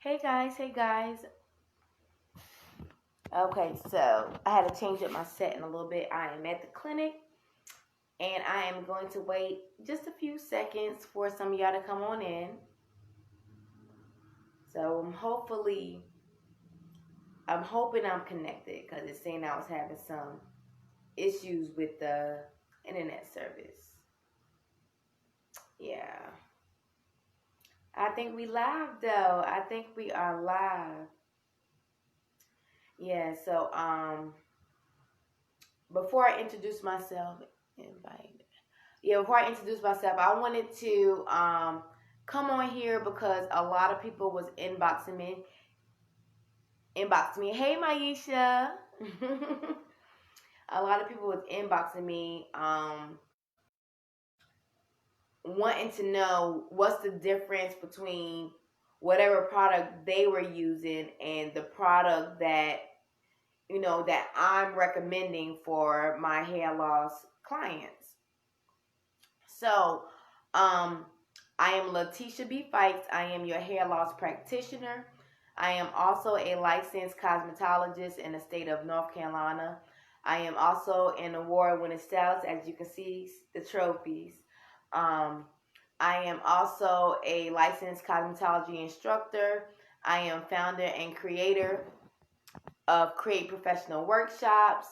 Hey guys. Okay, so I had to change up my setting a little bit. I am at the clinic and I am going to wait just a few seconds for some of y'all to come on in. So I'm hoping I'm connected because it's saying I was having some issues with the internet service. Yeah. I think we live though. I think we are live. Yeah, so before I introduce myself, before I introduce myself, I wanted to come on here because a lot of people was inboxing me. Hey, Maisha. A lot of people was inboxing me, wanting to know what's the difference between whatever product they were using and the product that that I'm recommending for my hair loss clients. So, I am Letitia B. Fikes. I am your hair loss practitioner. I am also a licensed cosmetologist in the state of North Carolina. I am also an award-winning stylist, as you can see the trophies. I am also a licensed cosmetology instructor. I am founder and creator of Create Professional Workshops.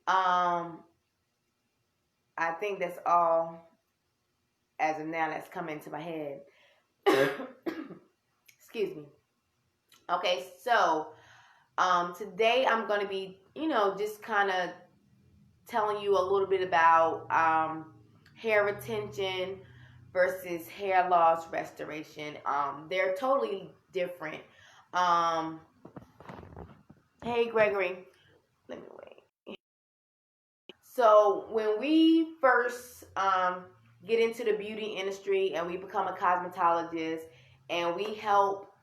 I think that's all as of now that's come into my head. Excuse me. Okay, so today I'm going to be, just kind of telling you a little bit about hair retention versus hair loss restoration. They're totally different. Hey, Gregory. Let me wait. So when we first get into the beauty industry and we become a cosmetologist and we help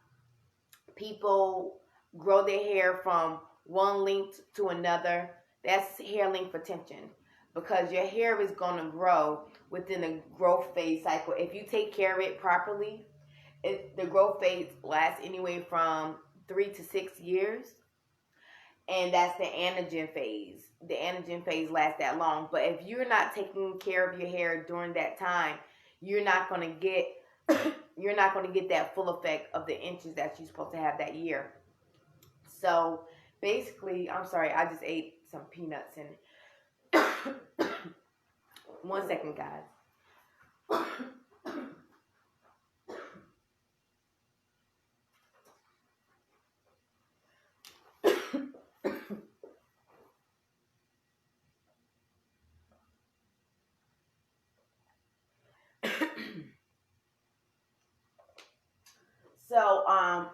people grow their hair from one length to another, that's hair length retention, because your hair is going to grow within the growth phase cycle. If you take care of it properly, the growth phase lasts anywhere from 3 to 6 years, and that's the anagen phase. The anagen phase lasts that long, but if you're not taking care of your hair during that time, you're not going to get that full effect of the inches that you're supposed to have that year. So basically, I'm sorry, I just ate some peanuts and 1 second, guys. So I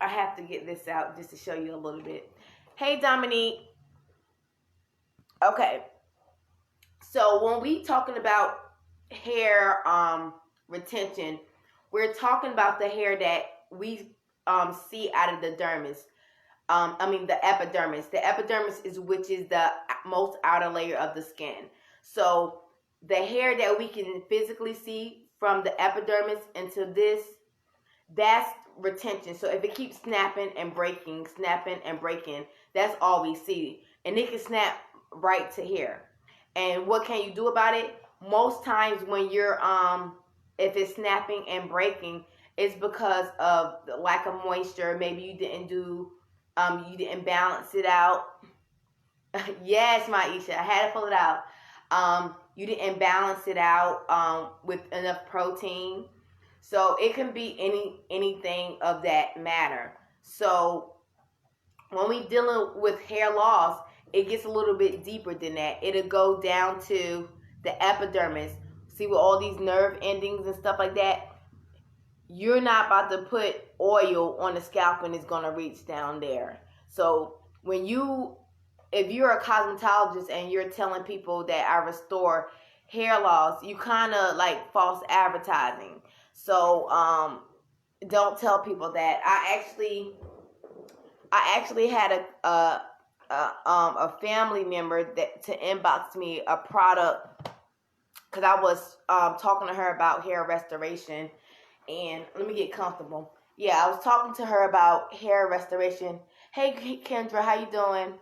have to get this out just to show you a little bit. Hey, Dominique. Okay. So when we talking about hair retention, we're talking about the hair that we see out of the dermis. The epidermis. The epidermis is which is the most outer layer of the skin. So the hair that we can physically see from the epidermis into this, that's retention. So if it keeps snapping and breaking, that's all we see. And it can snap right to here. And what can you do about it? Most times when you're if it's snapping and breaking, it's because of the lack of moisture. Maybe you didn't balance it out. Yes, Maisha, I had to pull it out. You didn't balance it out with enough protein. So it can be anything of that matter. So when we dealing with hair loss, it gets a little bit deeper than that. It'll go down to the epidermis. See, with all these nerve endings and stuff like that, you're not about to put oil on the scalp and it's going to reach down there. So if you're a cosmetologist and you're telling people that I restore hair loss, you kind of like false advertising. So don't tell people that. I actually had a family member that to inbox me a product because I was talking to her about hair restoration, And let me get comfortable. Yeah, I was talking to her about hair restoration. Hey Kendra, how you doing?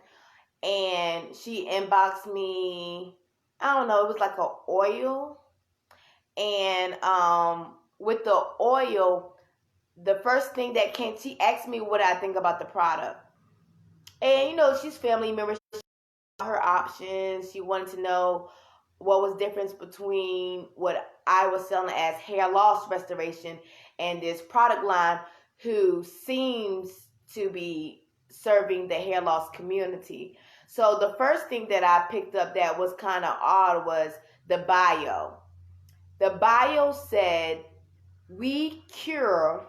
And she inboxed me, I don't know, it was like a oil. And with the oil, the first thing that came, she asked me what I think about the product. And she's family member, her options. She wanted to know what was the difference between what I was selling as hair loss restoration and this product line who seems to be serving the hair loss community. So the first thing that I picked up that was kind of odd was the bio. The bio said, "We cure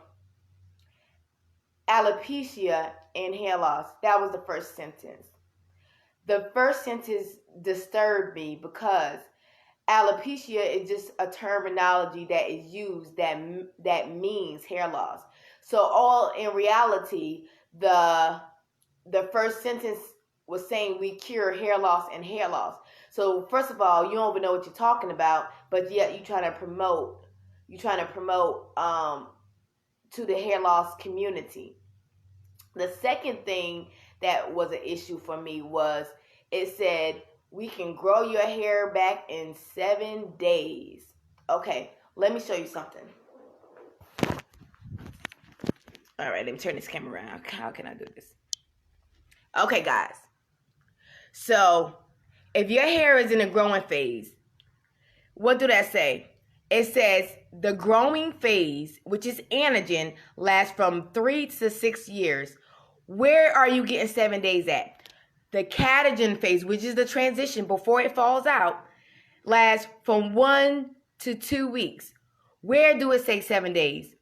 alopecia and hair loss." That was the first sentence. The first sentence disturbed me because alopecia is just a terminology that is used that means hair loss. So all in reality, the first sentence was saying we cure hair loss and hair loss. So first of all, you don't even know what you're talking about, but yet you're trying to promote to the hair loss community. The second thing that was an issue for me was it said we can grow your hair back in 7 days. Okay, let me show you something. All right, let me turn this camera around. How can I do this? Okay, guys. So, if your hair is in a growing phase, what do that say? It says the growing phase, which is anagen, lasts from 3 to 6 years. Where are you getting 7 days at? The catagen phase, which is the transition before it falls out, lasts from 1 to 2 weeks. Where do it say 7 days?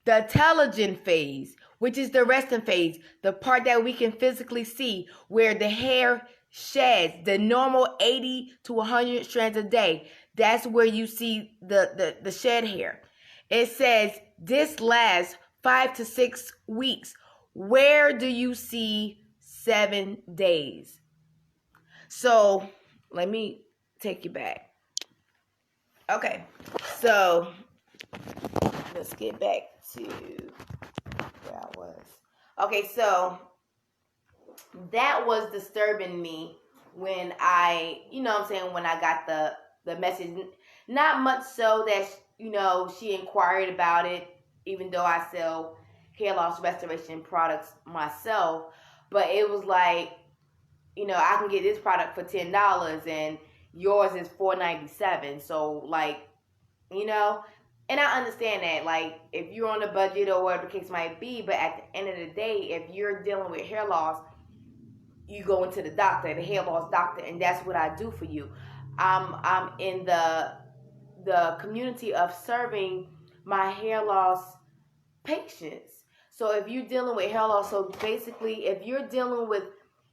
The telogen phase, which is the resting phase, the part that we can physically see where the hair sheds the normal 80 to 100 strands a day. That's where you see the shed hair. It says this lasts 5 to 6 weeks. Where do you see 7 days? So let me take you back. Okay, so let's get back to where I was. Okay, so that was disturbing me when I, when I got the message. Not much so that, she inquired about it, even though I sell hair loss restoration products myself. But it was like, I can get this product for $10 and yours is $4.97. So like, and I understand that, like, if you're on a budget or whatever the case might be, but at the end of the day, if you're dealing with hair loss, you go into the doctor, the hair loss doctor, and that's what I do for you. I'm in the community of serving my hair loss patients. So if you're dealing with hair loss, so basically, if you're dealing with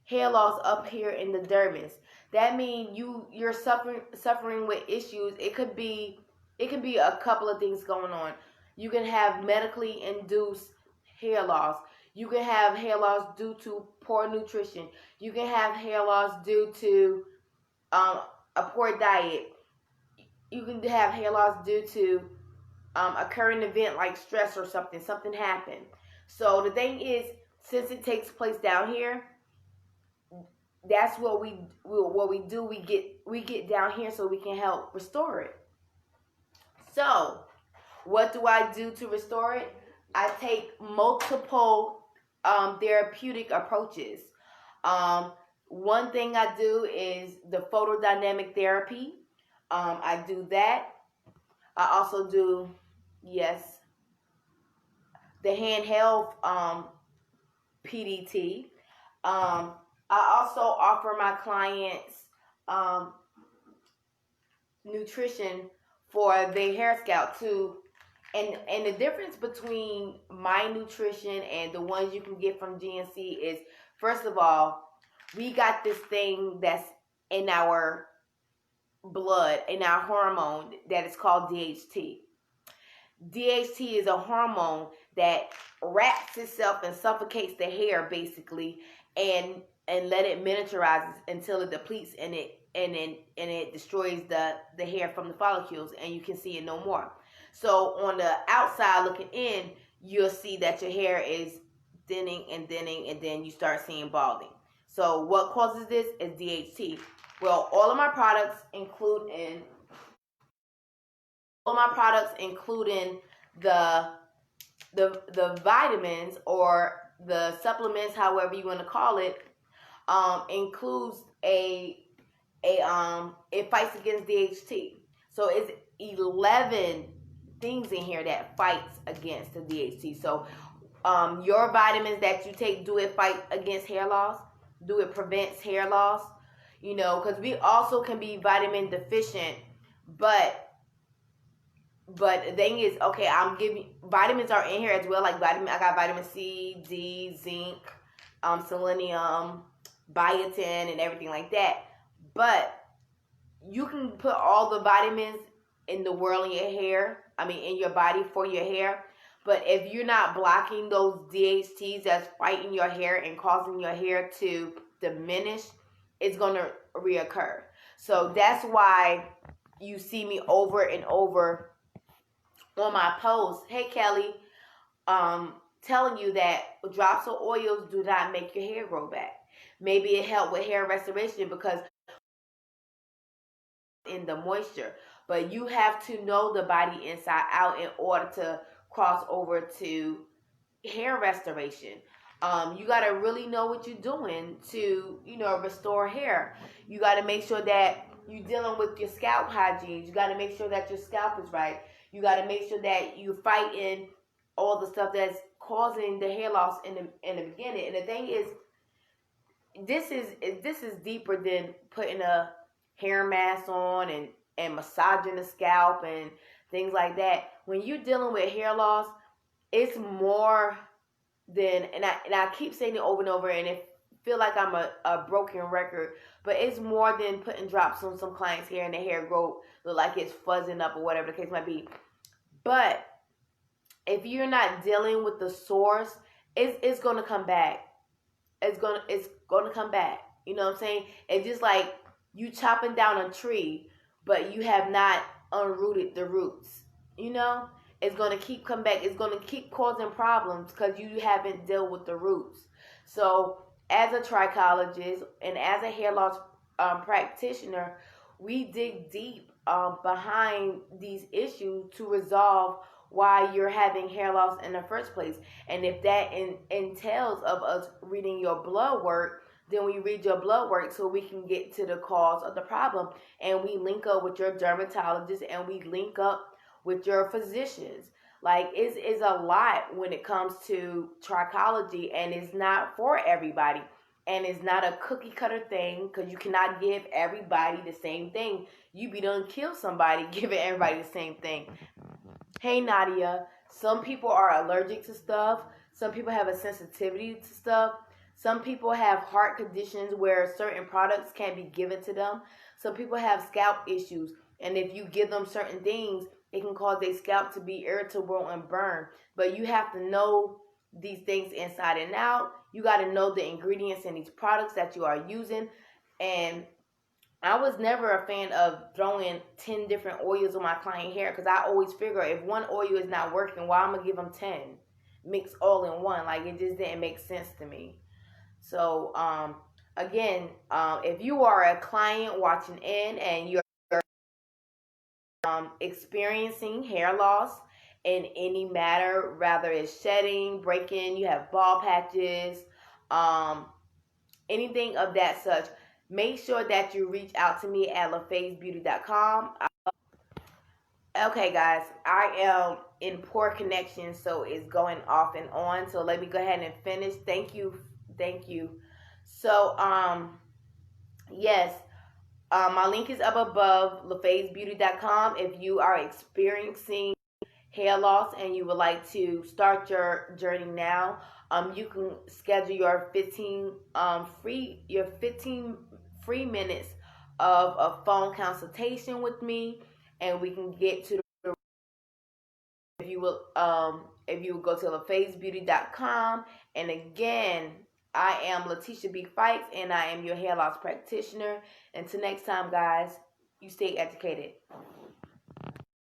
hair loss up here in the dermis, that means you're suffering with issues. It could be a couple of things going on. You can have medically induced hair loss. You can have hair loss due to poor nutrition. You can have hair loss due to a poor diet. You can have hair loss due to a current event like stress or something happened. So the thing is, since it takes place down here, that's what we do. We get down here so we can help restore it. So what do I do to restore it? I take multiple therapeutic approaches. One thing I do is the photodynamic therapy. I do that. I also do, yes, the handheld PDT. I also offer my clients nutrition for their hair scalp too. And the difference between my nutrition and the ones you can get from GNC is, first of all, we got this thing that's in our blood, in our hormone, that is called DHT. DHT is a hormone that wraps itself and suffocates the hair basically, and let it miniaturize until it depletes and it destroys the hair from the follicles and you can see it no more. So on the outside looking in, you'll see that your hair is thinning and thinning, and then you start seeing balding. So what causes this is DHT. Well, all of my products, including the vitamins or the supplements, however you want to call it, includes it fights against DHT. So it's 11 things in here that fights against the DHT. So your vitamins that you take, do it fight against hair loss? Do it prevents hair loss? You know, because we also can be vitamin deficient, but the thing is, okay, I'm giving vitamins are in here as well. Like I got vitamin C, D, zinc, selenium, biotin, and everything like that. But you can put all the vitamins in the world in your hair. I mean, in your body for your hair. But if you're not blocking those DHTs that's fighting your hair and causing your hair to diminish, it's going to reoccur. So that's why you see me over and over on my posts, hey Kelly, telling you that drops of oils do not make your hair grow back. Maybe it helped with hair restoration because in the moisture, but you have to know the body inside out in order to cross over to hair restoration. You got to really know what you're doing to, restore hair. You got to make sure that you're dealing with your scalp hygiene. You got to make sure that your scalp is right. You got to make sure that you fighting all the stuff that's causing the hair loss in the beginning. And the thing is, this is deeper than putting a hair mask on and massaging the scalp and things like that. When you're dealing with hair loss, it's more than, and I keep saying it over and over, and it feel like I'm a broken record, but it's more than putting drops on some clients' hair and the hair look like it's fuzzing up or whatever the case might be. But if you're not dealing with the source, it's going to come back. It's going to come back. You know what I'm saying? It's just like you chopping down a tree, but you have not unrooted the roots. You know? It's going to keep coming back. It's going to keep causing problems because you haven't dealt with the roots. So as a trichologist and as a hair loss practitioner, we dig deep behind these issues to resolve why you're having hair loss in the first place. And if that entails of us reading your blood work, then we read your blood work so we can get to the cause of the problem. And we link up with your dermatologist and we link up with your physicians. Like, it's a lot when it comes to trichology, and it's not for everybody. And it's not a cookie cutter thing, because you cannot give everybody the same thing. You be done kill somebody giving everybody the same thing. Hey Nadia, some people are allergic to stuff. Some people have a sensitivity to stuff. Some people have heart conditions where certain products can't be given to them. Some people have scalp issues, and if you give them certain things, it can cause their scalp to be irritable and burn. But you have to know these things inside and out. You got to know the ingredients in these products that you are using. And I was never a fan of throwing 10 different oils on my client hair, because I always figure if one oil is not working, why I'm going to give them 10? Mix all in one. Like, it just didn't make sense to me. So, again, if you are a client watching in and you're experiencing hair loss in any matter, rather it's shedding, breaking, you have bald patches, anything of that such, make sure that you reach out to me at LaFazeBeauty.com. Okay, guys, I am in poor connection, so it's going off and on. So let me go ahead and finish. Thank you. So, yes. My link is up above, LaFazeBeauty.com. If you are experiencing hair loss and you would like to start your journey now, you can schedule your 15 free minutes of a phone consultation with me, and we can get to the. If you will go to LaFazeBeauty.com, and again, I am Letitia B. Fikes, and I am your hair loss practitioner. Until next time, guys, you stay educated.